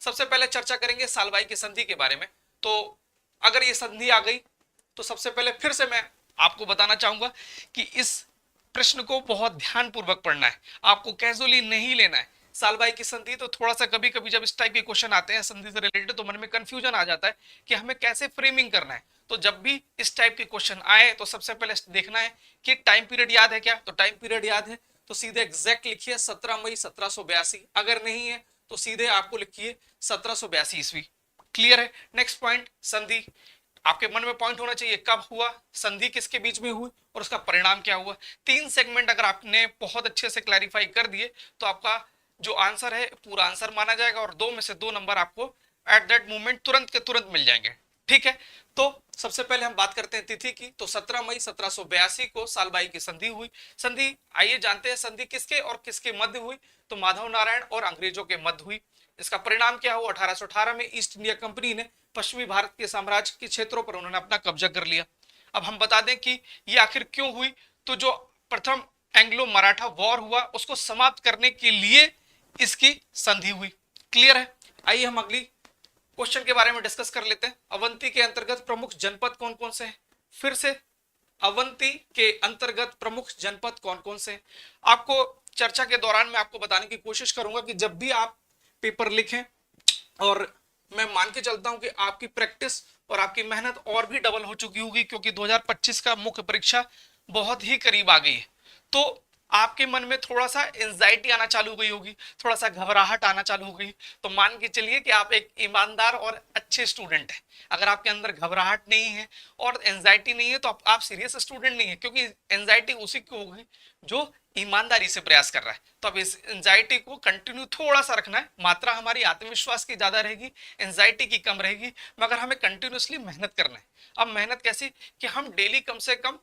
सबसे पहले चर्चा करेंगे सालबाई की संधि के बारे में। तो अगर ये संधि आ गई तो सबसे पहले फिर से मैं आपको बताना चाहूंगा कि इस प्रश्न को बहुत ध्यानपूर्वक पढ़ना है, आपको कैजुअली नहीं लेना है। सालबाई की संधि तो थोड़ा सा कभी कभी जब इस टाइप के क्वेश्चन आते हैं संधि से रिलेटेड तो मन में कंफ्यूजन आ जाता है कि हमें कैसे फ्रेमिंग करना है। तो जब भी इस टाइप के क्वेश्चन आए तो सबसे पहले देखना है कि टाइम पीरियड याद है क्या, तो टाइम पीरियड याद है तो सीधे एग्जैक्ट लिखिए 17 मई 1782। अगर नहीं है तो सीधे आपको लिखिए 1782 ईस्वी। क्लियर है। नेक्स्ट पॉइंट, संधि। आपके मन में पॉइंट होना चाहिए कब हुआ, संधि किसके बीच में हुई और उसका परिणाम क्या हुआ। 3 सेगमेंट अगर आपने बहुत अच्छे से क्लैरिफाई कर दिए तो आपका जो आंसर है पूरा आंसर माना जाएगा और 2 में से 2 नंबर आपको एट दैट मोमेंट तुरंत के तुरंत मिल जाएंगे। ठीक है। तो सबसे पहले हम बात करते हैं तिथि की। तो 17 मई 1782 को सालबाई की संधि हुई। संधि आइए जानते हैं संधि किसके और किसके मध्य हुई। तो माधव नारायण और अंग्रेजों के मध्य हुई। इसका परिणाम क्या हुआ, 1818 में ईस्ट इंडिया कंपनी ने पश्चिमी भारत के साम्राज्य के क्षेत्रों पर उन्होंने अपना कब्जा कर लिया। अब हम बता दें कि ये आखिर क्यों हुई। तो जो प्रथम एंग्लो मराठा वॉर हुआ उसको समाप्त करने के लिए इसकी संधि हुई। क्लियर है। आइए हम अगली क्वेश्चन के बारे में डिस्कस कर लेते हैं। अवंती के अंतर्गत प्रमुख जनपद कौन कौन से हैं। फिर से अवंती के अंतर्गत प्रमुख जनपद कौन कौन से हैं। आपको चर्चा के दौरान मैं आपको बताने की कोशिश करूंगा कि जब भी आप पेपर लिखें, और मैं मान के चलता हूं कि आपकी प्रैक्टिस और आपकी मेहनत और भी डबल हो चुकी होगी क्योंकि 2025 का मुख्य परीक्षा बहुत ही करीब आ गई है। तो आपके मन में थोड़ा सा एंजाइटी आना चालू हो गई होगी, थोड़ा सा घबराहट आना चालू हो गई। तो मान के चलिए कि आप एक ईमानदार और अच्छे स्टूडेंट हैं। अगर आपके अंदर घबराहट नहीं है और एंजाइटी नहीं है तो आप सीरियस स्टूडेंट नहीं है, क्योंकि एंजाइटी उसी को होगी जो ईमानदारी से प्रयास कर रहा है। तो अब इस एंजाइटी को कंटिन्यू थोड़ा सा रखना है। मात्रा हमारी आत्मविश्वास की ज्यादा रहेगी, एंजाइटी की कम रहेगी, मगर हमें कंटिन्यूसली मेहनत करना है। अब मेहनत कैसी कि हम डेली कम से कम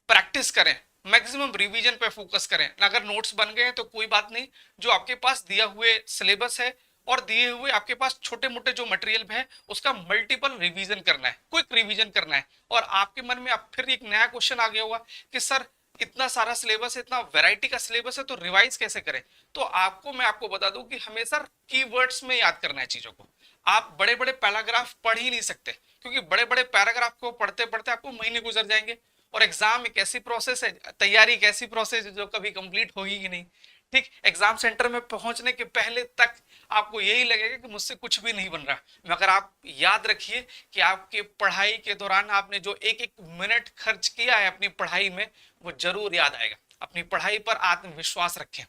प्रैक्टिस करें, मैक्सिमम रिवीजन पे फोकस करें। अगर नोट्स बन गए तो कोई बात नहीं, जो आपके पास दिया हुए सिलेबस है और दिए हुए आपके पास छोटे मोटे जो मटेरियल है उसका मल्टीपल रिवीजन करना है, क्विक रिवीजन करना है। और आपके मन में अब फिर एक नया क्वेश्चन आ गया होगा कि सर इतना सारा सिलेबस है, इतना वैरायटी का सिलेबस है, तो रिवाइज कैसे करें। तो मैं आपको बता दूं कि हमेशा कीवर्ड्स में याद करना है चीजों को। आप बड़े बड़े पैराग्राफ पढ़ ही नहीं सकते, क्योंकि बड़े बड़े पैराग्राफ को पढ़ते पढ़ते आपको महीने गुजर जाएंगे। और एग्जाम एक ऐसी प्रोसेस है, तैयारी एक ऐसी प्रोसेस है जो कभी कंप्लीट होगी ही नहीं। ठीक, एग्जाम सेंटर में पहुंचने के पहले तक आपको यही लगेगा कि मुझसे कुछ भी नहीं बन रहा, मगर आप याद रखिए कि आपके पढ़ाई के दौरान आपने जो एक एक मिनट खर्च किया है अपनी पढ़ाई में वो जरूर याद आएगा। अपनी पढ़ाई पर आत्मविश्वास रखें।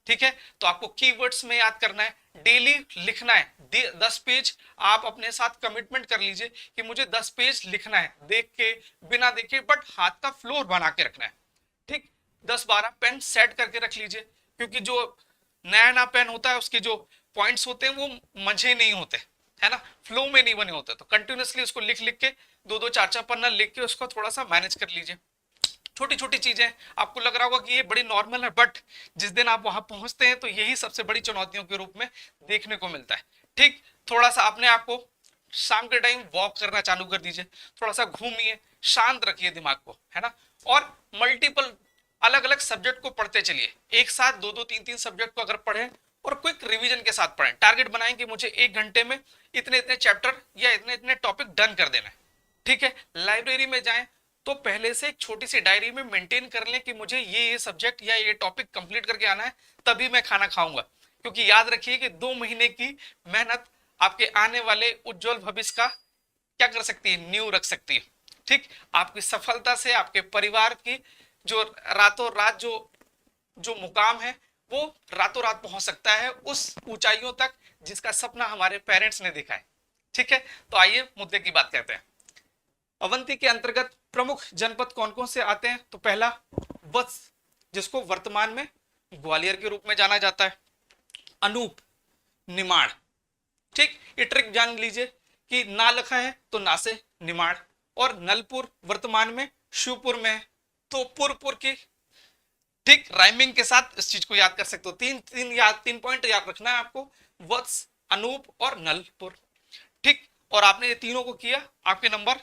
ठीक है। तो आपको कीवर्ड्स में याद करना है, डेली लिखना है 10 पेज। आप अपने साथ कमिटमेंट कर लीजिए कि मुझे 10 पेज लिखना है, देख के बिना देखे, बट हाथ का फ्लोर बना के रखना है। ठीक, 10-12 पेन सेट करके रख लीजिए, क्योंकि जो नया नया पेन होता है उसके जो पॉइंट्स होते हैं वो मंझे नहीं होते, है ना, फ्लो में नहीं बने होते। तो कंटिन्यूसली उसको लिख लिख के 2-2 4-4 पन्ना लिख के उसको थोड़ा सा मैनेज कर लीजिए। छोटी छोटी चीजें आपको लग रहा होगा कि ये बड़ी नॉर्मल है, बट जिस दिन आप वहां पहुंचते हैं तो यही सबसे बड़ी चुनौतियों के रूप में देखने को मिलता है। ठीक, थोड़ा सा अपने आप को शाम के टाइम वॉक करना चालू कर दीजिए, थोड़ा सा घूमिए, शांत रखिए दिमाग को, है ना। और मल्टीपल अलग अलग सब्जेक्ट को पढ़ते चलिए, एक साथ 2-2 3-3 सब्जेक्ट को अगर पढ़ें और क्विक रिवीजन के साथ पढ़ें। टारगेट बनाएं कि मुझे 1 घंटे में इतने इतने चैप्टर या इतने इतने टॉपिक डन कर देना है। ठीक है। लाइब्रेरी में जाएं तो पहले से एक छोटी सी डायरी में मेंटेन कर लें कि मुझे ये सब्जेक्ट या ये टॉपिक कंप्लीट करके आना है, तभी मैं खाना खाऊंगा। क्योंकि याद रखिए कि 2 महीने की मेहनत आपके आने वाले उज्जवल भविष्य का क्या कर सकती है, नींव रख सकती है। ठीक, आपकी सफलता से आपके परिवार की जो रातों रात जो मुकाम है वो रातों रात पहुंच सकता है उस ऊंचाइयों तक जिसका सपना हमारे पेरेंट्स ने देखा है। ठीक है। तो आइए मुद्दे की बात करते हैं। अवंती के अंतर्गत प्रमुख जनपद कौन कौन से आते हैं। तो पहला वत्स, जिसको वर्तमान में ग्वालियर के रूप में जाना जाता है। अनूप, निमाड़। ठीक, ये ट्रिक जान लीजिए कि ना लिखा है तो ना से निमाड़। और नलपुर वर्तमान में शिवपुर में है, तो पुर की। ठीक, राइमिंग के साथ इस चीज को याद कर सकते हो। तीन पॉइंट याद रखना है आपको, वत्स, अनूप और नलपुर। ठीक, और आपने ये तीनों को किया, आपके नंबर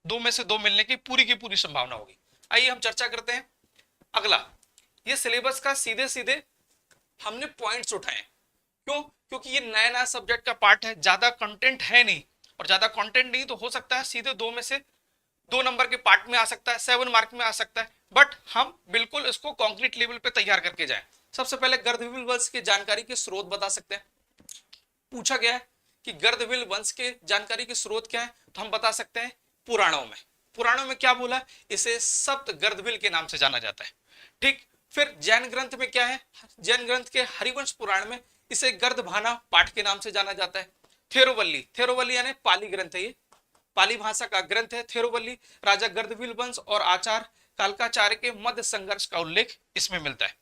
2 में से 2 मिलने की पूरी संभावना होगी। आइए हम चर्चा करते हैं अगला। ये सिलेबस का सीधे सीधे हमने पॉइंट्स उठाए। क्यों? क्योंकि ये नया नया सब्जेक्ट का पार्ट है, ज्यादा कंटेंट है नहीं, और ज्यादा कंटेंट नहीं तो हो सकता है सीधे 2 में से 2 नंबर के पार्ट में आ सकता है, 7 मार्क में आ सकता है, बट हम बिल्कुल इसको कॉन्क्रीट लेवल पे तैयार करके जाएं। सबसे पहले गर्दभील वंश की जानकारी के स्रोत बता सकते हैं। पूछा गया है कि गर्दभील वंश के जानकारी के स्रोत क्या है, तो हम बता सकते हैं पुराणों में। पुराणों में क्या बोला, इसे सप्त गर्दभील के नाम से जाना जाता है। ठीक, फिर जैन ग्रंथ में क्या है, जैन ग्रंथ के हरिवंश पुराण में इसे गर्दभाना पाठ के नाम से जाना जाता है। थेरोवल्ली, थेरोवल्ली यानी पाली ग्रंथ है, ये पाली भाषा का ग्रंथ है थेरोवल्ली। राजा गर्दभील वंश और आचार्य कालकाचार्य के मध्य संघर्ष का उल्लेख इसमें मिलता है।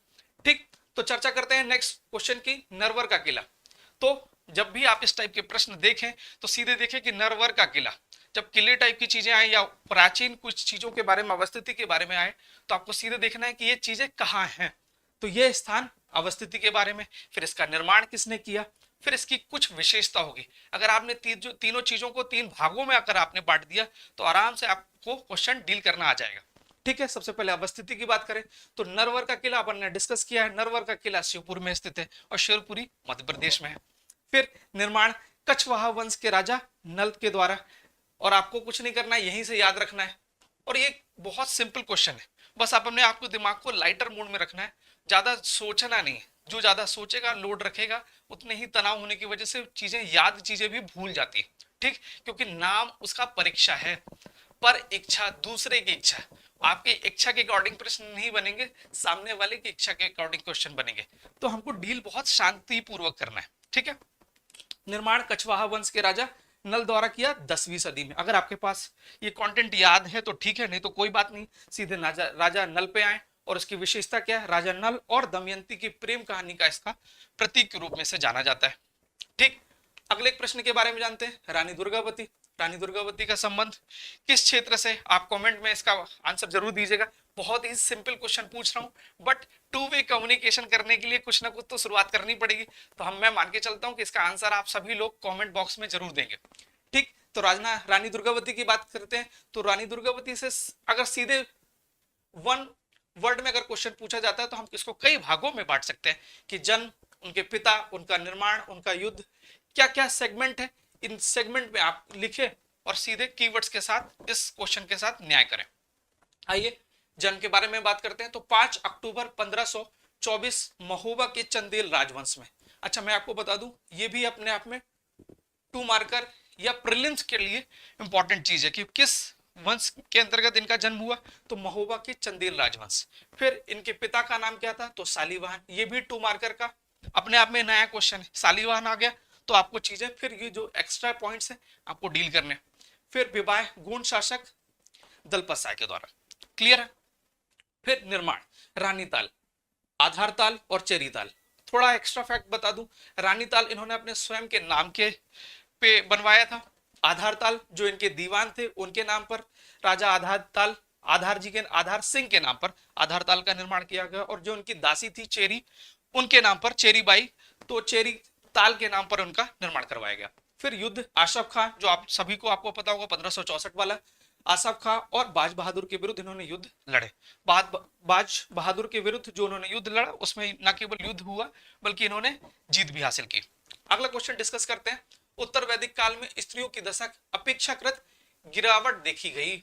ठीक, तो चर्चा करते हैं नेक्स्ट क्वेश्चन की, नरवर का किला। तो जब भी आप इस टाइप के प्रश्न देखें तो सीधे देखें कि नरवर का किला, जब किले टाइप की चीजें आए या प्राचीन कुछ चीजों के बारे में, अवस्थिति के बारे में आए, तो आपको सीधे देखना है कि ये चीजें कहाँ हैं। तो ये स्थान अवस्थिति के बारे में, फिर इसका निर्माण किसने किया, फिर इसकी कुछ विशेषता होगी। अगर आपने तीनों चीजों को 3 भागों में अगर आपने बांट दिया तो आराम से आपको क्वेश्चन डील करना आ जाएगा। ठीक है, सबसे पहले अवस्थिति की बात करें तो नरवर का किला अपन ने डिस्कस किया है। नरवर का किला शिवपुर में स्थित है और शिवपुरी मध्य प्रदेश में है। फिर निर्माण कछवाहा वंश के राजा नल के द्वारा, और आपको कुछ नहीं करना है, यहीं से याद रखना है। और ये बहुत सिंपल क्वेश्चन है, बस आप अपने आपको दिमाग को लाइटर मोड में रखना है, ज्यादा सोचना नहीं है। जो ज्यादा सोचेगा, लोड रखेगा, उतने ही तनाव होने की वजह से चीजें, याद चीजें भी भूल जाती है। ठीक, क्योंकि नाम उसका परीक्षा है, पर इच्छा दूसरे की इच्छा। आपकी इच्छा के अकॉर्डिंग प्रश्न नहीं बनेंगे, सामने वाले की इच्छा के अकॉर्डिंग क्वेश्चन बनेंगे। तो हमको डील बहुत शांति पूर्वक करना है। ठीक है, निर्माण कछवाहा वंश के राजा नल द्वारा किया 10वीं सदी में। अगर आपके पास ये कंटेंट याद है तो ठीक है, नहीं तो कोई बात नहीं, सीधे राजा नल पे आए। और उसकी विशेषता क्या है, राजा नल और दमयंती की प्रेम कहानी का इसका प्रतीक के रूप में से जाना जाता है। ठीक, अगले प्रश्न के बारे में जानते हैं, रानी दुर्गावती। रानी दुर्गावती का संबंध किस क्षेत्र से, आप कमेंट में इसका आंसर जरूर दीजिएगा। बहुत ही सिंपल क्वेश्चन पूछ रहा हूं, बट 2 वे कम्युनिकेशन करने के लिए कुछ ना कुछ तो शुरुआत करनी पड़ेगी। तो मैं मान के चलता हूं कि इसका आंसर आप सभी लोग कमेंट बॉक्स में जरूर देंगे। ठीक, तो रानी दुर्गावती की बात करते हैं। तो रानी दुर्गावती से अगर सीधे 1 वर्ड में अगर क्वेश्चन पूछा जाता है तो हम इसको कई भागों में बांट सकते हैं कि जन्म, उनके पिता, उनका निर्माण, उनका युद्ध, क्या क्या सेगमेंट है, इन सेगमेंट में आप लिखें और सीधे कीवर्ड्स के साथ इस क्वेश्चन के साथ न्याय करें। आइए जन्म के बारे में बात करते हैं। तो 5 अक्टूबर 1524 महोबा के चंदेल राजवंश में। अच्छा, मैं आपको बता दूं, ये भी अपने आप में 2 मार्कर या प्रीलिम्स के लिए इंपॉर्टेंट चीज है कि किस वंश के अंतर्गत इनका जन्म हुआ, तो महोबा के चंदेल राजवंश। फिर इनके पिता का नाम क्या था, तो शालीवाहन। ये भी 2 मार्कर का अपने आप में नया क्वेश्चन है। शालीवाहन आ गया तो आपको चीजें, फिर ये जो एक्स्ट्रा पॉइंट्स हैं आपको डील करने। फिर विवाह गूढ़ शासक दलपत साय के द्वारा, क्लियर है। फिर निर्माण रानी ताल, आधार ताल और चेरी ताल। थोड़ा एक्स्ट्रा फैक्ट बता दूं, रानी ताल इन्होंने अपने स्वयं के नाम के पे बनवाया था। आधार ताल जो इनके दीवान थे उनके नाम पर, राजा आधार ताल, आधार जी के, आधार सिंह के नाम पर आधार ताल का निर्माण किया गया। और जो उनकी दासी थी चेरी, उनके नाम पर चेरी बाई, तो चेरी ताल के नाम पर उनका निर्माण करवाया गया। फिर युद्ध आसफ खां, जो आप सभी को आपको पता होगा 1564 वाला, आसफ खां और बाज बहादुर के विरुद्ध इन्होंने युद्ध लड़े। बाज बहादुर के विरुद्ध जो उन्होंने युद्ध लड़ा, उसमें न केवल युद्ध हुआ बल्कि इन्होंने जीत भी हासिल की। अगला क्वेश्चन डिस्कस करते हैं। उत्तर वैदिक काल में स्त्रियों की दशा अपेक्षाकृत गिरावट देखी गई।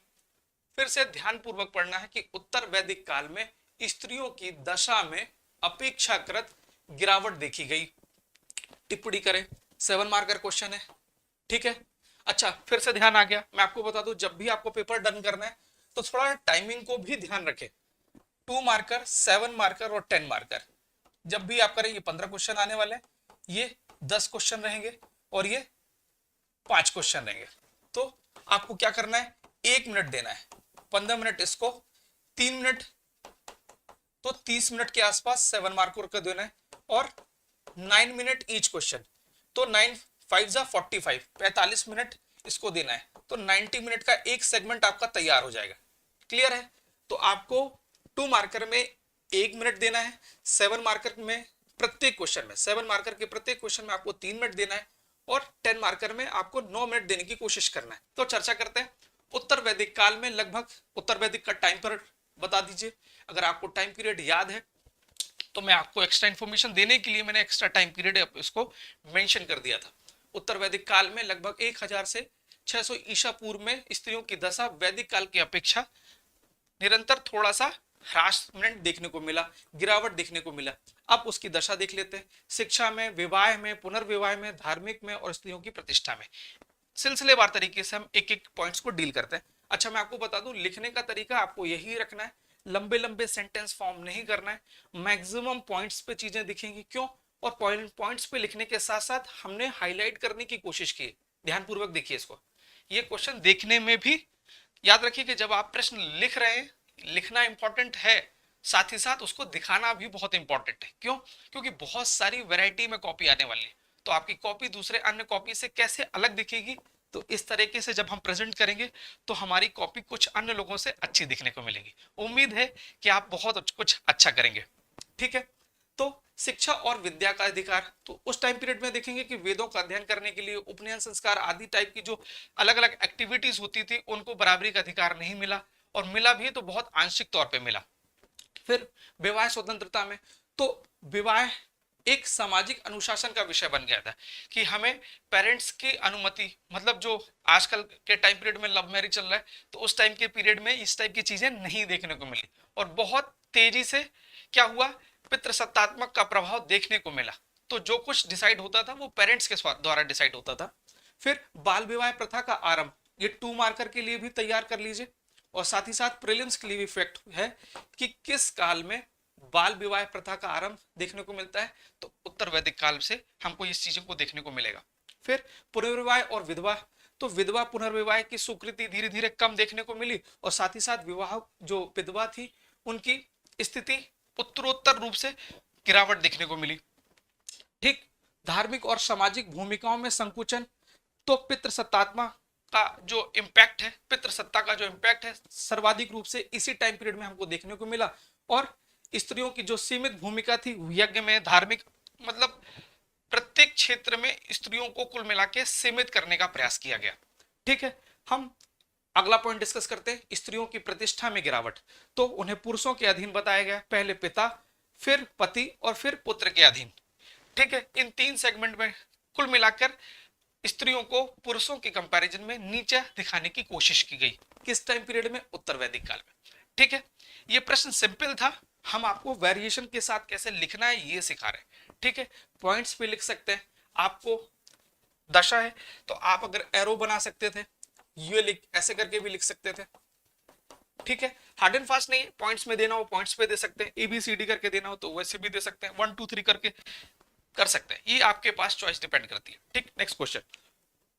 फिर से ध्यान पूर्वक पढ़ना है कि उत्तर वैदिक काल में स्त्रियों की दशा में अपेक्षाकृत गिरावट देखी गई। टिप्पणी करें, 7 मार्कर क्वेश्चन है। ठीक है, अच्छा फिर से ध्यान आ गया। मैं आपको बता दूं, जब भी आपको पेपर डन करना है तो थोड़ा टाइमिंग को भी ध्यान रखें। 2 मार्कर, 7 मार्कर और 10 मार्कर जब भी आप करें, ये 15 क्वेश्चन आने वाले हैं, ये 10 क्वेश्चन रहेंगे और ये 5 क्वेश्चन रहेंगे। तो आपको क्या करना है, 1 मिनट देना है, 15 मिनट इसको, 3 मिनट, तो 30 मिनट के आसपास 7 मार्कर का देना है और 9 मिनट ईच क्वेश्चन, तो 9 5 जा 45, 45 मिनट इसको देना है। तो 90 मिनट का एक सेगमेंट आपका तैयार हो जाएगा। क्लियर है। तो आपको 2 मार्कर में 1 मिनट देना है, 7 मार्कर में प्रत्येक क्वेश्चन में, 7 मार्कर के प्रत्येक क्वेश्चन में आपको 3 मिनट देना है और 10 मार्कर में आपको 9 मिनट देने की कोशिश करना है। तो चर्चा करते हैं। उत्तर वैदिक काल में लगभग, उत्तर वैदिक का टाइम पीरियड बता दीजिए। अगर आपको टाइम पीरियड याद है तो मैं आपको एक्स्ट्रा इन्फॉर्मेशन देने के लिए मैंने एक्स्ट्रा टाइम पीरियड इसको मेंशन कर दिया था। उत्तर वैदिक काल में लगभग 1000 से 600 ईसा पूर्व में स्त्रियों की दशा वैदिक काल की अपेक्षा निरंतर थोड़ा सा ह्रासमेंट देखने को मिला, गिरावट देखने को मिला। अब उसकी दशा देख लेते हैं। शिक्षा में, विवाह में, पुनर्विवाह में, धार्मिक में और स्त्रियों की प्रतिष्ठा में सिलसिलेवार तरीके से हम एक एक पॉइंट्स को डील करते हैं। अच्छा, मैं आपको बता दूं, लिखने का तरीका आपको यही रखना है, लंबे लंबे सेंटेंस फॉर्म नहीं करना है, मैक्सिमम पॉइंट्स पे चीजें दिखेंगी। क्यों? और पॉइंट्स पे लिखने के साथ साथ हमने हाईलाइट करने की कोशिश की। ध्यानपूर्वक देखिए इसको। ये क्वेश्चन देखने में भी याद रखिए कि जब आप प्रश्न लिख रहे हैं, लिखना इंपॉर्टेंट है, साथ ही साथ उसको दिखाना भी बहुत इंपॉर्टेंट है। क्यों? क्योंकि बहुत सारी वैरायटी में कॉपी आने वाली है, तो आपकी कॉपी दूसरे अन्य कॉपी से कैसे अलग दिखेगी, तो इस तरीके से जब हम प्रेजेंट करेंगे तो हमारी कॉपी कुछ अन्य लोगों से अच्छी दिखने को मिलेगी। उम्मीद है कि आप बहुत कुछ अच्छा करेंगे। ठीक है, तो शिक्षा और विद्या का अधिकार, तो उस टाइम पीरियड में देखेंगे कि वेदों का अध्ययन करने के लिए उपनयन संस्कार आदि टाइप की जो अलग अलग एक्टिविटीज होती थी उनको बराबरी का अधिकार नहीं मिला, और मिला भी तो बहुत आंशिक तौर पे मिला। फिर विवाह स्वतंत्रता में, तो विवाह एक सामाजिक अनुशासन का विषय बन गया था कि हमें पेरेंट्स की अनुमति, मतलब जो आजकल के टाइम पीरियड में लव मैरिज चल रहा है, तो उस टाइम के पीरियड में इस टाइप की चीजें नहीं देखने को मिली, और बहुत तेजी से क्या हुआ, पितृसत्तात्मक का प्रभाव देखने को मिला। तो जो कुछ डिसाइड होता था वो पेरेंट्स के द्वारा डिसाइड होता था। फिर बाल विवाह प्रथा का आरंभ, ये 2 मार्कर के लिए भी तैयार कर लीजिए, और साथ ही साथ प्रीलिम्स के लिए भी फैक्ट है कि किस काल में बाल विवाह प्रथा का आरंभ देखने को मिलता है, तो उत्तर वैदिक काल से हमको इस चीजों को देखने को मिलेगा। फिर पुनर्विवाह और विधवा, तो विधवा पुनर्विवाह की स्वीकृति धीरे धीरे कम देखने को मिली, और साथ ही साथ विवाह जो विधवा थी उनकी स्थिति उत्तरोत्तर रूप से गिरावट देखने को मिली। ठीक, धार्मिक और सामाजिक भूमिकाओं में संकुचन, तो पितृसत्तात्मक का जो इम्पैक्ट है, पितृसत्ता का जो इम्पैक्ट है सर्वाधिक रूप से इसी टाइम पीरियड में हमको देखने को मिला। और स्त्रियों की जो सीमित भूमिका थी यज्ञ में, धार्मिक, मतलब प्रत्येक क्षेत्र में स्त्रियों को कुल मिला के सीमित करने का प्रयास किया गया। ठीक है, हम अगला पॉइंट डिस्कस करते हैं, स्त्रियों की प्रतिष्ठा में गिरावट। तो उन्हें पुरुषों के अधीन बताया गया, पहले पिता, फिर पति और फिर पुत्र के अधीन। ठीक है, इन 3 सेगमेंट में कुल मिलाकर स्त्रियों को पुरुषों के कंपैरिजन में नीचे दिखाने की कोशिश की गई। किस टाइम पीरियड में? उत्तर वैदिक काल में। ठीक है, ये प्रश्न सिंपल था, हम आपको वेरिएशन के साथ कैसे लिखना है ये सिखा रहे हैं। ठीक है, पॉइंट्स पे लिख सकते हैं, आपको दशा है तो आप अगर एरो बना सकते थे, ये लिख ऐसे करके भी लिख सकते थे। ठीक है, हार्ड एंड फास्ट नहीं है, पॉइंट्स में देना हो पॉइंट्स पे दे सकते हैं, ABCD करके देना हो तो वैसे भी दे सकते हैं, 1 2 3 करके कर सकते हैं, ये आपके पास चॉइस डिपेंड करती है। ठीक, नेक्स्ट क्वेश्चन,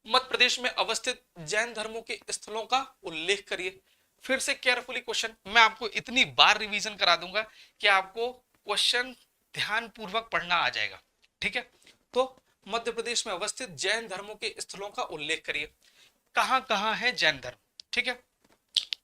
मध्य प्रदेश में अवस्थित जैन धर्मों के स्थलों का उल्लेख करिए। फिर से केयरफुली क्वेश्चन, मैं आपको इतनी बार रिवीजन करा दूंगा कि आपको क्वेश्चन ध्यान पूर्वक पढ़ना आ जाएगा। ठीक है, तो मध्य प्रदेश में अवस्थित जैन धर्मों के स्थलों का उल्लेख करिए। कहां कहां है जैन धर्म? ठीक है,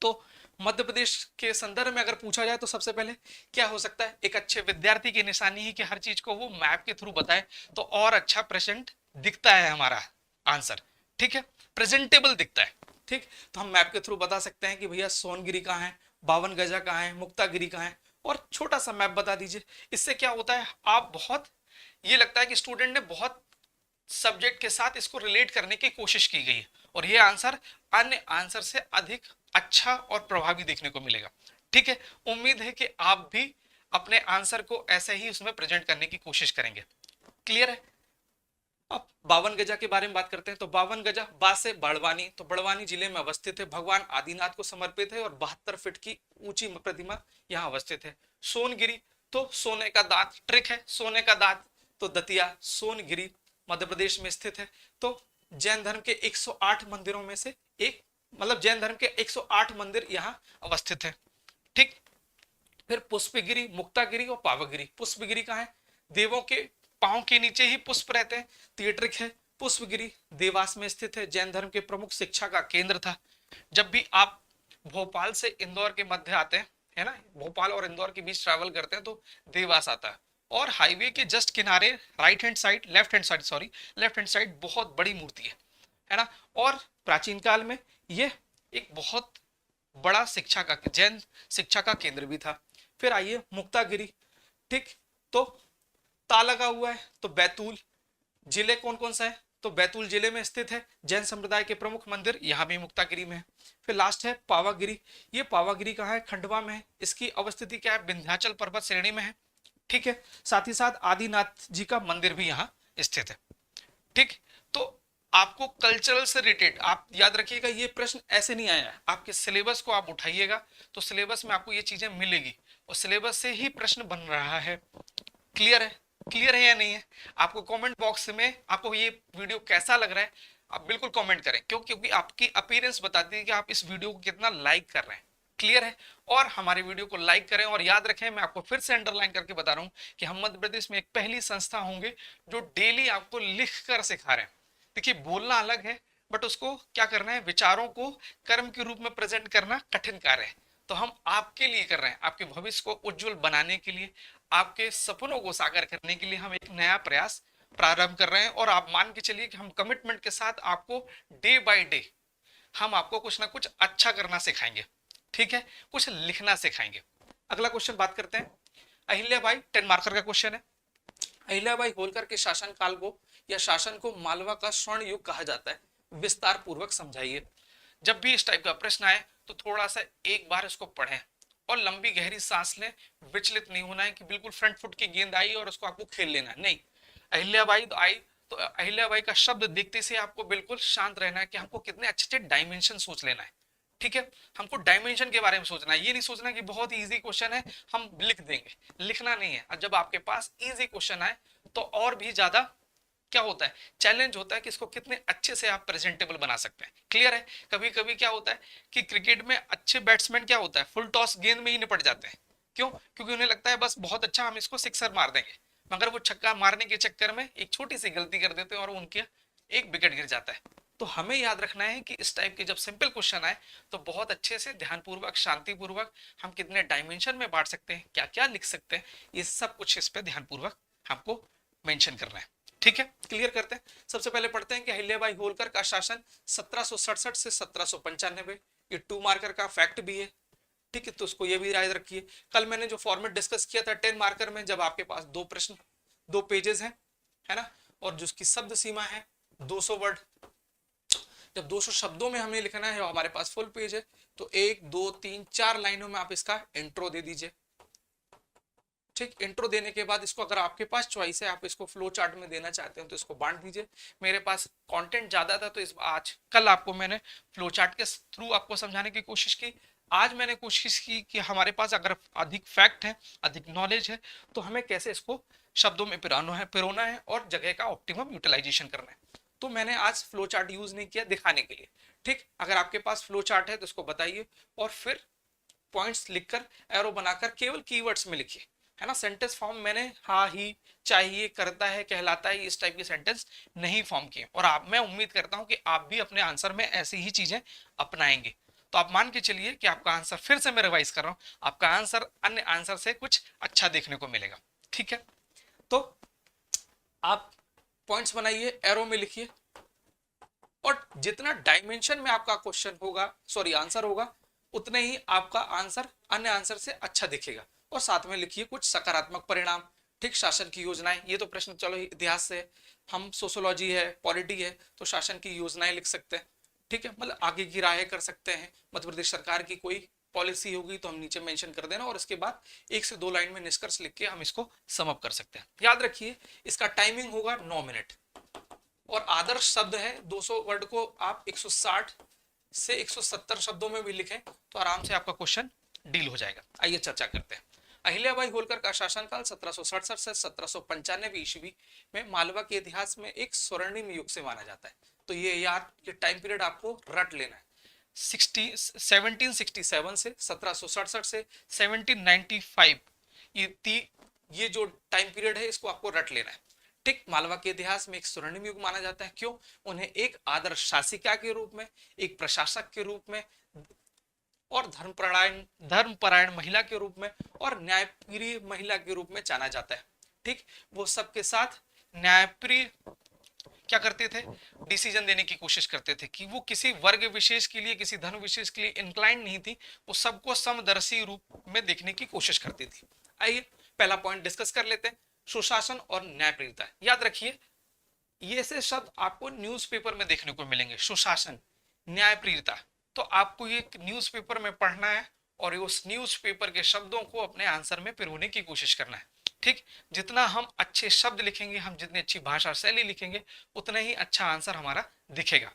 तो मध्य प्रदेश के संदर्भ में अगर पूछा जाए तो सबसे पहले क्या हो सकता है, एक अच्छे विद्यार्थी की निशानी ही कि हर चीज को वो मैप के थ्रू बताए, तो और अच्छा प्रेजेंट दिखता है हमारा आंसर। ठीक है, प्रेजेंटेबल दिखता है। ठीक, तो हम मैप के थ्रू बता सकते हैं कि भैया सोनगिरी कहाँ है, 52 गजा कहाँ है, मुक्तागिरी कहाँ है, और छोटा सा मैप बता दीजिए। इससे क्या होता है, आप बहुत, ये लगता है कि स्टूडेंट ने बहुत सब्जेक्ट के साथ इसको रिलेट करने की कोशिश की गई है, और ये आंसर अन्य आंसर से अधिक अच्छा और प्रभावी देखने को मिलेगा। ठीक है, उम्मीद है कि आप भी अपने आंसर को ऐसे ही उसमें प्रेजेंट करने की कोशिश करेंगे। क्लियर है? अब 52 गजा के बारे में बात करते हैं, तो 52 गजा बा से बड़वानी, तो बड़वानी जिले में अवस्थित है, भगवान आदिनाथ को समर्पित है, और 72 फीट की ऊंची प्रतिमा यहाँ अवस्थित है। सोनगिरी, तो सोने का दांत, ट्रिक है सोने का दांत, तो दतिया सोनगिरी मध्य प्रदेश में स्थित है। तो जैन धर्म के 108 मंदिरों में से एक, मतलब जैन धर्म के 108 मंदिर यहाँ अवस्थित है। ठीक, फिर पुष्पगिरी, मुक्तागिरी और पावागिरी। पुष्पगिरी कहाँ है? देवों के पांव के नीचे ही पुष्प रहते हैं, तो ये ट्रिक है। पुष्पगिरी देवास में स्थित है, जैन धर्म के प्रमुख शिक्षा का केंद्र था। जब भी आप भोपाल से इंदौर के मध्य आते हैं, है ना, भोपाल और इंदौर के बीच ट्रैवल करते हैं तो देवास आता है, और हाईवे के जस्ट किनारे लेफ्ट हैंड साइड बहुत बड़ी मूर्ति है ना। और प्राचीन काल में यह एक बहुत बड़ा जैन शिक्षा का केंद्र भी था। फिर आइए मुक्तागिरी। ठीक, तो ता लगा हुआ है, तो बैतूल। जिले कौन कौन सा है, तो बैतूल जिले में स्थित है। जैन संप्रदाय के प्रमुख मंदिर यहाँ भी मुक्तागिरी में है। फिर लास्ट है पावागिरी। ये पावागिरी कहाँ है, खंडवा में है। इसकी अवस्थिति क्या है, विंध्याचल पर्वत श्रेणी में है। ठीक है, साथ ही साथ आदिनाथ जी का मंदिर भी यहाँ स्थित है। ठीक, तो आपको कल्चरल से रिलेटेड आप याद रखिएगा, ये प्रश्न ऐसे नहीं आया है, आपके सिलेबस को आप उठाइएगा तो सिलेबस में आपको ये चीजें मिलेगी और सिलेबस से ही प्रश्न बन रहा है। क्लियर है, क्लियर है या नहीं है? आपको कमेंट बॉक्स में आपको ये वीडियो कैसा लग रहा है आप बिल्कुल कमेंट करें, क्योंकि आपकी अपीयरेंस बताती है कि आप इस वीडियो को कितना लाइक कर रहे हैं। क्लियर है, और हमारे वीडियो को लाइक करें। और याद रखें, मैं आपको फिर से अंडरलाइन करके बता रहा हूं कि हम मध्य प्रदेश में एक पहली संस्था होंगे जो डेली आपको लिख कर सिखा रहे हैं। देखिए, बोलना अलग है, बट उसको क्या करना है, विचारों को कर्म के रूप में प्रेजेंट करना कठिन कार्य है। तो हम आपके लिए कर रहे हैं, आपके भविष्य को उज्जवल बनाने के लिए, आपके सपनों को साकार करने के लिए हम एक नया प्रयास प्रारंभ कर रहे हैं। और आप मान के चलिए कि हम कमिटमेंट के साथ आपको डे बाय डे हम आपको कुछ ना कुछ अच्छा करना सिखाएंगे। ठीक है, कुछ लिखना सिखाएंगे। अगला क्वेश्चन बात करते हैं। अहिल्याबाई 10 मार्कर का क्वेश्चन है। अहिल्याबाई होलकर के शासन काल को या शासन को मालवा का स्वर्ण युग कहा जाता है, विस्तार पूर्वक समझाइए। जब भी इस टाइप का प्रश्न आए तो थोड़ा सा एक बार इसको पढ़ें और लंबी गहरी सांस लें। विचलित नहीं होना है कि बिल्कुल फ्रंट फुट की गेंद आई और उसको आपको खेल लेना है, नहीं। अहिल्याबाई तो आई, तो अहिल्याबाई का शब्द देखते से आपको बिल्कुल शांत रहना है कि हमको कितने अच्छे अच्छे डायमेंशन सोच लेना है। ठीक है, हमको डायमेंशन के बारे में सोचना है, ये नहीं सोचना कि बहुत इजी क्वेश्चन है हम लिख देंगे, लिखना नहीं है। और जब आपके पास इजी क्वेश्चन आए तो और भी ज्यादा क्या होता है, चैलेंज होता है कि इसको कितने अच्छे से आप प्रेजेंटेबल बना सकते हैं। क्लियर है, कभी कभी क्या होता है कि क्रिकेट में अच्छे बैट्समैन क्या होता है, फुल टॉस गेंद में ही निपट जाते हैं। क्यों, क्योंकि उन्हें लगता है बस बहुत अच्छा हम इसको सिक्सर मार देंगे, मगर वो छक्का मारने के चक्कर में एक छोटी सी गलती कर देते हैं और उनके एक विकेट गिर जाता है। तो हमें याद रखना है कि इस टाइप के जब सिंपल क्वेश्चन आए तो बहुत अच्छे से ध्यानपूर्वक शांतिपूर्वक हम कितने डायमेंशन में बांट सकते हैं, क्या क्या लिख सकते हैं, ये सब कुछ इस पे ध्यानपूर्वक हमको मेंशन करना है। ठीक है, क्लियर करते हैं। सबसे पहले पढ़ते हैं कि अहिल्याबाई होलकर का शासन 1767 से 1795, ये 2 मार्कर का फैक्ट भी है। ठीक है, तो उसको ये भी याद रखिए। कल मैंने जो फॉर्मेट डिस्कस किया था 10 मार्कर में, जब आपके पास 2 प्रश्न 2 पेजेस हैं, है ना, और जिसकी शब्द सीमा है 200 वर्ड, जब 200 शब्दों में हमें लिखना है, हमारे पास फुल पेज है, तो 1 2 3 4 लाइनों में आप इसका इंट्रो दे दीजिए। ठीक, इंट्रो देने के बाद इसको अगर आपके पास चॉइस है, आप इसको फ्लो चार्ट में देना चाहते हो तो इसको बांट दीजिए। मेरे पास कंटेंट ज्यादा था तो इस आज कल आपको मैंने फ्लो चार्ट के थ्रू आपको समझाने की कोशिश की। आज मैंने कोशिश की कि हमारे पास अगर अधिक फैक्ट है, अधिक नॉलेज है, तो हमें कैसे इसको शब्दों में पिरोना है और जगह का ऑप्टिमम यूटिलाइजेशन करना है। तो मैंने आज फ्लो चार्ट यूज नहीं किया दिखाने के लिए। ठीक, अगर आपके पास फ्लो चार्ट है तो इसको बताइए और फिर पॉइंट्स लिखकर एरो बनाकर केवल कीवर्ड्स में लिखिए, है ना। सेंटेंस फॉर्म मैंने हाँ ही, चाहिए, करता है, कहलाता है, इस टाइप के सेंटेंस नहीं फॉर्म किए। और आप, मैं उम्मीद करता हूं कि आप भी अपने आंसर में ऐसी ही चीजें अपनाएंगे। तो आप मान के चलिए कि आपका आंसर, फिर से मैं रिवाइज कर रहा हूं, आपका आंसर अन्य आंसर से कुछ अच्छा देखने को मिलेगा। ठीक है, तो आप पॉइंट्स बनाइए, एरो में लिखिए, और जितना डायमेंशन में आपका क्वेश्चन होगा, सॉरी आंसर होगा, उतने ही आपका आंसर अन्य आंसर से अच्छा दिखेगा। और साथ में लिखिए कुछ सकारात्मक परिणाम। ठीक, शासन की योजनाएं, ये तो प्रश्न चलो इतिहास से, हम सोशियोलॉजी है, पॉलिटी है, तो शासन की योजनाएं लिख सकते हैं। ठीक है, मतलब आगे की राय कर सकते हैं, मध्य प्रदेश सरकार की कोई पॉलिसी होगी तो हम नीचे मेंशन कर देना, और इसके बाद 1 से 2 लाइन में निष्कर्ष लिख के हम इसको सम अप कर सकते हैं। याद रखिए इसका टाइमिंग होगा 9 मिनट, और आदर्श शब्द है 200 वर्ड को आप 160 से 170 शब्दों में भी लिखें तो आराम से आपका क्वेश्चन डील हो जाएगा। आइए चर्चा करते हैं। अहिल्याबाई होलकर का शासनकाल 1767 से 1795 ईस्वी में मालवा के इतिहास में एक स्वर्णिम युग से माना जाता है। तो ये यार, ये टाइम पीरियड आपको रट लेना है। 1767 से 1767 से 1795, ये जो टाइम पीरियड है इसको आपको रट लेना है। ठीक, मालवा के इतिहास में एक स्वर्णिम युग माना जाता है। क्यों? उन्हें एक आदर्श शासिका के रूप में, एक प्रशासक के रूप में, और धर्मपरायण महिला के रूप में, और न्यायप्रिय महिला के रूप में जाना जाता है। ठीक, वो सबके साथ न्यायप्रिय क्या करते थे, डिसीजन देने की कोशिश करते थे कि वो किसी वर्ग विशेष के लिए, किसी धर्म विशेष के लिए इंक्लाइन नहीं थी, वो सबको समदर्शी रूप में देखने की कोशिश करती थी। आइए पहला पॉइंट डिस्कस कर लेते हैं, सुशासन और न्यायप्रियता। याद रखिए ये ऐसे शब्द आपको न्यूज़पेपर में देखने को मिलेंगे, सुशासन, न्यायप्रियता। तो आपको ये न्यूज़पेपर में पढ़ना है और उस न्यूज़पेपर के शब्दों को अपने आंसर में पिरोने की कोशिश करना है। ठीक, जितना हम अच्छे शब्द लिखेंगे, हम जितनी अच्छी भाषा शैली लिखेंगे, उतना ही अच्छा आंसर हमारा दिखेगा।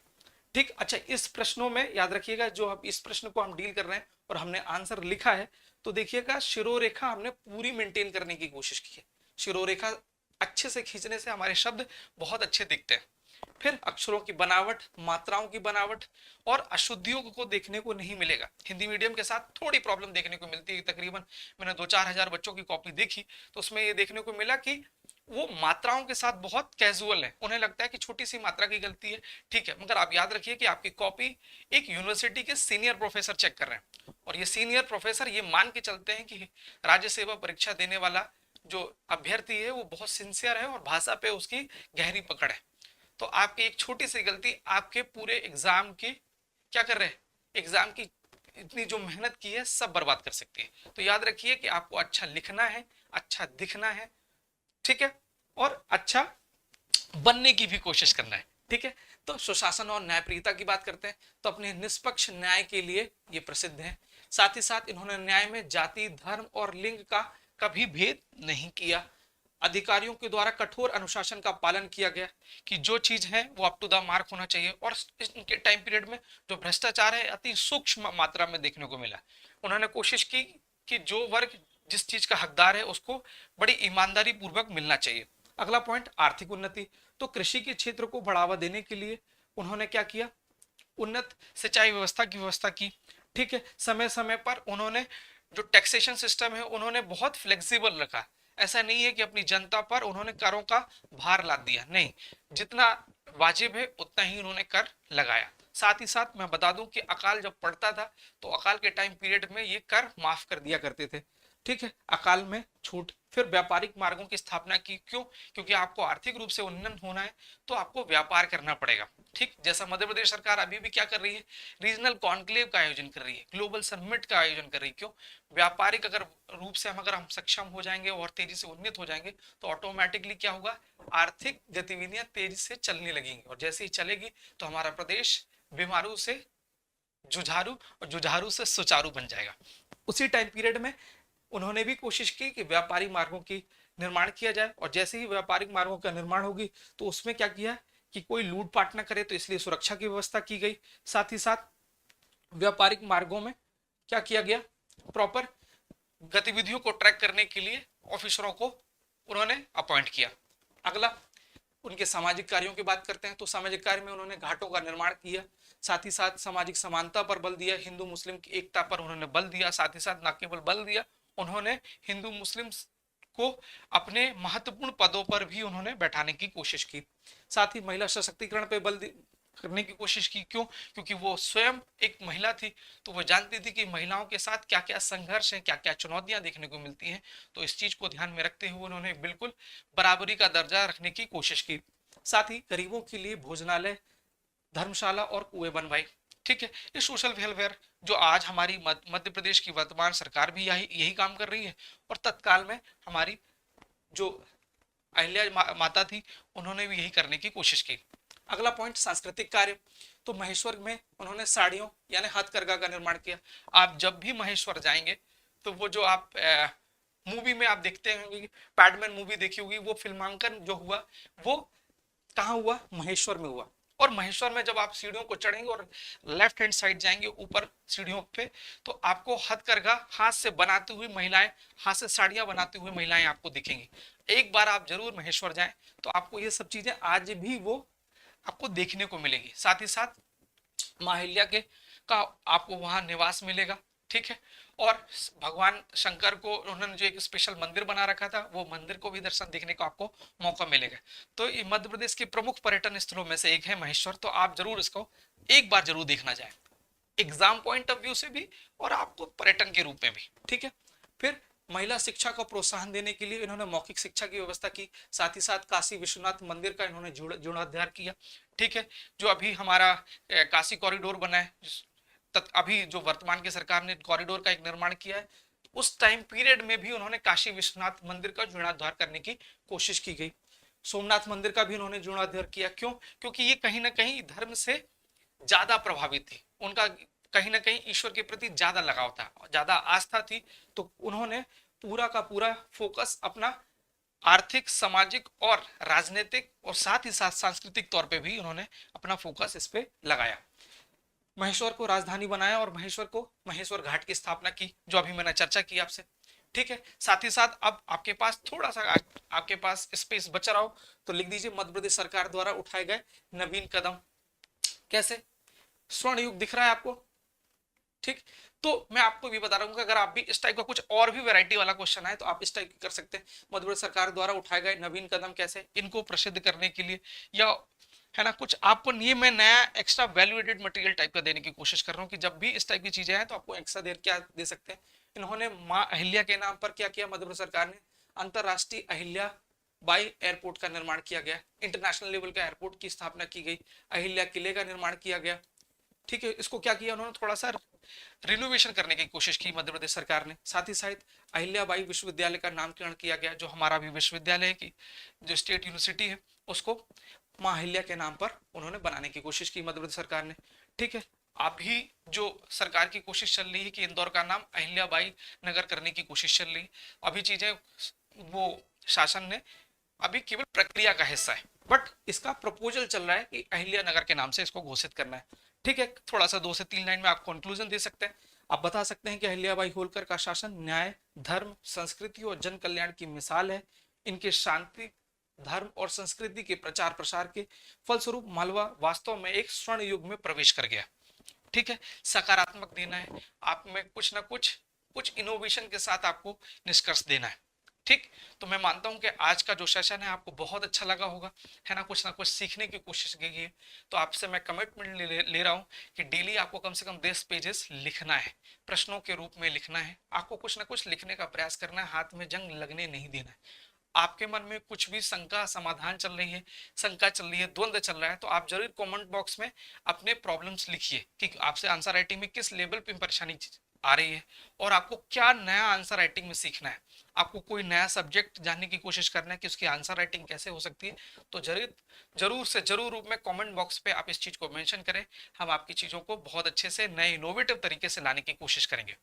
ठीक, अच्छा इस प्रश्नों में याद रखिएगा, जो अब इस प्रश्न को हम डील कर रहे हैं और हमने आंसर लिखा है, तो देखिएगा शिरोरेखा हमने पूरी मेंटेन करने की कोशिश की है। शिरोरेखा अच्छे से खींचने से हमारे शब्द बहुत अच्छे दिखते हैं। फिर अक्षरों की बनावट, मात्राओं की बनावट और अशुद्धियों को देखने को नहीं मिलेगा। हिंदी मीडियम के साथ थोड़ी प्रॉब्लम देखने को मिलती है। तकरीबन मैंने 2-4 हजार बच्चों की कॉपी देखी, तो उसमें ये देखने को मिला कि वो मात्राओं के साथ बहुत कैजुअल है, उन्हें लगता है कि छोटी सी मात्रा की गलती है, ठीक है। मगर आप याद रखिए कि आपकी कॉपी एक यूनिवर्सिटी के सीनियर प्रोफेसर चेक कर रहे हैं, और ये सीनियर प्रोफेसर ये मान के चलते हैं कि राज्य सेवा परीक्षा देने वाला जो अभ्यर्थी है वो बहुत सिंसियर है और भाषा पे उसकी गहरी पकड़ है। तो आपकी एक छोटी सी गलती आपके पूरे एग्जाम की क्या कर रहे हैं, एग्जाम की इतनी जो मेहनत की है सब बर्बाद कर सकती है। तो याद रखिए कि आपको अच्छा लिखना है, अच्छा दिखना है, ठीक है, और अच्छा बनने की भी कोशिश करना है, ठीक है। तो सुशासन और न्यायप्रियता की बात करते हैं, तो अपने निष्पक्ष न्याय के लिए ये प्रसिद्ध है। साथ ही साथ इन्होंने न्याय में जाति, धर्म और लिंग का कभी भेद नहीं किया। अधिकारियों के द्वारा कठोर अनुशासन का पालन किया गया कि जो चीज है वो अप टू द मार्क होना चाहिए। और इनके टाइम पीरियड में जो भ्रष्टाचार है अति सूक्ष्म मात्रा में देखने को मिला। उन्होंने कोशिश की कि जो वर्ग जिस चीज का हकदार है उसको बड़ी ईमानदारी पूर्वक मिलना चाहिए। अगला पॉइंट, आर्थिक उन्नति। तो कृषि के क्षेत्र को बढ़ावा देने के लिए उन्होंने क्या किया, उन्नत सिंचाई व्यवस्था की व्यवस्था की, ठीक है। समय समय पर उन्होंने जो टैक्सेशन सिस्टम है उन्होंने बहुत फ्लेक्सिबल रखा। ऐसा नहीं है कि अपनी जनता पर उन्होंने करों का भार लाद दिया, नहीं, जितना वाजिब है उतना ही उन्होंने कर लगाया। साथ ही साथ मैं बता दूं कि अकाल जब पड़ता था तो अकाल के टाइम पीरियड में ये कर माफ कर दिया करते थे, ठीक है, अकाल में छूट। फिर व्यापारिक मार्गों की स्थापना की, क्यों, क्योंकि आपको आर्थिक रूप से उन्नत होना है तो आपको व्यापार करना पड़ेगा, ठीक। जैसा मध्य प्रदेश सरकार अभी भी क्या कर रही है, रीजनल कॉन्क्लेव का आयोजन कर रही है, ग्लोबल समिट का आयोजन कर रही है। क्यों, व्यापारिक अगर रूप से अगर हम सक्षम हो जाएंगे और तेजी से उन्नत हो जाएंगे तो ऑटोमेटिकली क्या होगा, आर्थिक गतिविधियां तेजी से चलने लगेंगी, और जैसे ही चलेगी तो हमारा प्रदेश बीमारू से जुझारू और जुझारू से सुचारू बन जाएगा। उसी टाइम पीरियड में उन्होंने भी कोशिश की कि व्यापारिक मार्गों की निर्माण किया जाए, और जैसे ही व्यापारिक मार्गों का निर्माण होगी तो उसमें क्या किया कि कोई लूटपाट न करे, तो इसलिए सुरक्षा की व्यवस्था की गई। साथ ही साथ व्यापारिक मार्गों में क्या किया गया, प्रॉपर गतिविधियों को ट्रैक करने के लिए ऑफिसरों को उन्होंने अपॉइंट किया। अगला उनके सामाजिक कार्यों की बात करते हैं, तो सामाजिक कार्य में उन्होंने घाटों का निर्माण किया। साथ ही साथ सामाजिक समानता पर बल दिया, हिंदू मुस्लिम की एकता पर उन्होंने बल दिया। साथ ही साथ न केवल बल दिया, उन्होंने हिंदू मुस्लिम को अपने महत्वपूर्ण पदों पर भी उन्होंने बैठाने की कोशिश की। साथ ही महिला सशक्तिकरण पे बल करने की कोशिश की, क्यों, क्योंकि वो स्वयं एक महिला थी, तो वो जानती थी कि महिलाओं के साथ क्या क्या संघर्ष है, क्या क्या चुनौतियां देखने को मिलती हैं। तो इस चीज को ध्यान में रखते हुए उन्होंने बिल्कुल बराबरी का दर्जा रखने की कोशिश की। साथ ही गरीबों के लिए भोजनालय, धर्मशाला और कुएं बनवाई, ठीक है। ये सोशल वेलफेयर जो आज हमारी मध्य प्रदेश की वर्तमान सरकार भी यही काम कर रही है, और तत्काल में हमारी जो अहिल्या माता थी उन्होंने भी यही करने की कोशिश की। अगला पॉइंट, सांस्कृतिक कार्य। तो महेश्वर में उन्होंने साड़ियों यानी हथकरघा का निर्माण किया। आप जब भी महेश्वर जाएंगे तो वो जो आप मूवी में आप देखते होंगे, पैडमैन मूवी देखी होगी, वो फिल्मांकन जो हुआ वो कहाँ हुआ, महेश्वर में हुआ। और महेश्वर में जब आप सीढ़ियों को चढ़ेंगे और लेफ्ट हैंड साइड जाएंगे ऊपर सीढ़ियों पे, तो आपको हथकरघा हाथ से बनाती हुई महिलाएं, हाथ से साड़ियां बनाती हुई महिलाएं आपको दिखेंगी। एक बार आप जरूर महेश्वर जाएं तो आपको ये सब चीजें आज भी वो आपको देखने को मिलेगी। साथ ही साथ माहिल्या के का आपको वहां निवास मिलेगा, ठीक है। और भगवान शंकर को उन्होंने जो एक स्पेशल मंदिर बना रखा था, वो मंदिर को भी दर्शन देखने को आपको मौका मिलेगा। तो ये मध्य प्रदेश के प्रमुख पर्यटन स्थलों में से एक है महेश्वर, तो आप जरूर इसको एक बार जरूर देखना जाए, एग्जाम पॉइंट ऑफ व्यू से भी और आपको पर्यटन के रूप में भी, ठीक है। फिर महिला शिक्षा को प्रोत्साहन देने के लिए इन्होंने मौखिक शिक्षा की व्यवस्था की। साथ ही साथ काशी विश्वनाथ मंदिर का इन्होंने जीर्णोद्धार किया, ठीक है। जो अभी हमारा काशी कॉरिडोर बना है, अभी जो वर्तमान की सरकार ने कॉरिडोर का एक निर्माण किया है, उस टाइम पीरियड में भी उन्होंने काशी विश्वनाथ मंदिर का जीर्णोद्धार करने की कोशिश की गई। सोमनाथ मंदिर का भी उन्होंने जीर्णोद्धार किया। क्यों? क्योंकि ये कहीं ना कहीं धर्म से ज्यादा प्रभावित थी, उनका कहीं ना कहीं ईश्वर के प्रति ज्यादा लगाव था, ज्यादा आस्था थी। तो उन्होंने पूरा का पूरा फोकस अपना आर्थिक, सामाजिक और राजनीतिक और साथ ही साथ सांस्कृतिक तौर पे भी उन्होंने अपना फोकस इस पे लगाया। महेश्वर को राजधानी बनाया और महेश्वर घाट की स्थापना की, जो अभी मैंने चर्चा की आपसे। ठीक है, साथ ही साथ अब आपके पास थोड़ा सा आपके पास स्पेस बच रहा हो तो लिख दीजिए मध्य प्रदेश सरकार द्वारा उठाए गए नवीन कदम। कैसे? स्वर्ण युग दिख रहा है आपको? ठीक। तो मैं आपको भी बता रहा हूँ कि अगर आप भी इस टाइप का कुछ और भी वैरायटी वाला क्वेश्चन है तो आप इस टाइप कर सकते हैं। मध्य प्रदेश सरकार द्वारा उठाए गए नवीन कदम कैसे, इनको प्रसिद्ध करने के लिए, या है ना कुछ आपको ये मैं नया extra value added material type का देने की कोशिश कर रहा हूँ कि जब भी इस टाइप की चीजें हैं तो आपको एक्स्ट्रा देर क्या दे सकते हैं। इन्होंने माँ अहिल्या के नाम पर क्या किया? मध्य प्रदेश सरकार ने अंतरराष्ट्रीय अहिल्या बाई एयरपोर्ट का निर्माण किया गया, इंटरनेशनल लेवल का एयरपोर्ट की स्थापना की गई, अहिल्या किले का निर्माण किया गया। ठीक है, इसको क्या किया उन्होंने? थोड़ा सा रिनोवेशन करने की कोशिश की मध्य प्रदेश सरकार ने। साथ ही साथ अहिल्याबाई विश्वविद्यालय का नामकरण किया गया, जो हमारा भी विश्वविद्यालय की जो स्टेट यूनिवर्सिटी है उसको माँ अहिल्या के नाम पर उन्होंने बनाने की कोशिश की मध्य प्रदेश सरकार ने। ठीक है, अभी जो सरकार की कोशिश चल रही है कि इंदौर का नाम अहिल्याबाई नगर करने की कोशिश चल रही है। अभी चीजें वो शासन ने अभी केवल प्रक्रिया का हिस्सा है, बट इसका प्रपोजल चल रहा है कि अहिल्या नगर के नाम से इसको घोषित करना है। ठीक है, थोड़ा सा 2 से 3 लाइन में आप कंक्लूजन दे सकते हैं। आप बता सकते हैं कि अहिल्याबाई होलकर का शासन न्याय, धर्म, संस्कृति और जन कल्याण की मिसाल है। इनके शांति, धर्म और संस्कृति के प्रचार प्रसार के फलस्वरूप मालवा वास्तव में एक स्वर्ण युग में प्रवेश कर गया। ठीक है, सकारात्मक देना है आप में, कुछ ना कुछ इनोवेशन के साथ आपको निष्कर्ष देना है। ठीक, तो मैं मानता हूं कि आज का जो सेशन है आपको बहुत अच्छा लगा होगा, है ना कुछ सीखने की कोशिश की है। तो आपसे मैं कमिटमेंट ले रहा हूं कि डेली आपको कम से कम 10 पेजेस लिखना है, प्रश्नों के रूप में लिखना है। आपको कुछ ना कुछ लिखने का प्रयास करना है, हाथ में जंग लगने नहीं देना है। आपके मन में कुछ भी शंका समाधान चल रही है, शंका चल रही है, द्वंद्व चल रहा है, तो आप जरूर कमेंट बॉक्स में अपने प्रॉब्लम्स लिखिए कि आपसे आंसर राइटिंग में किस लेवल पे परेशानी आ रही है और आपको क्या नया आंसर राइटिंग में सीखना है। आपको कोई नया सब्जेक्ट जानने की कोशिश करना है कि उसकी आंसर राइटिंग कैसे हो सकती है, तो जरूर से जरूर रूप में कमेंट बॉक्स पे आप इस चीज को मेंशन करें। हम आपकी चीजों को बहुत अच्छे से नए इनोवेटिव तरीके से लाने की कोशिश करेंगे।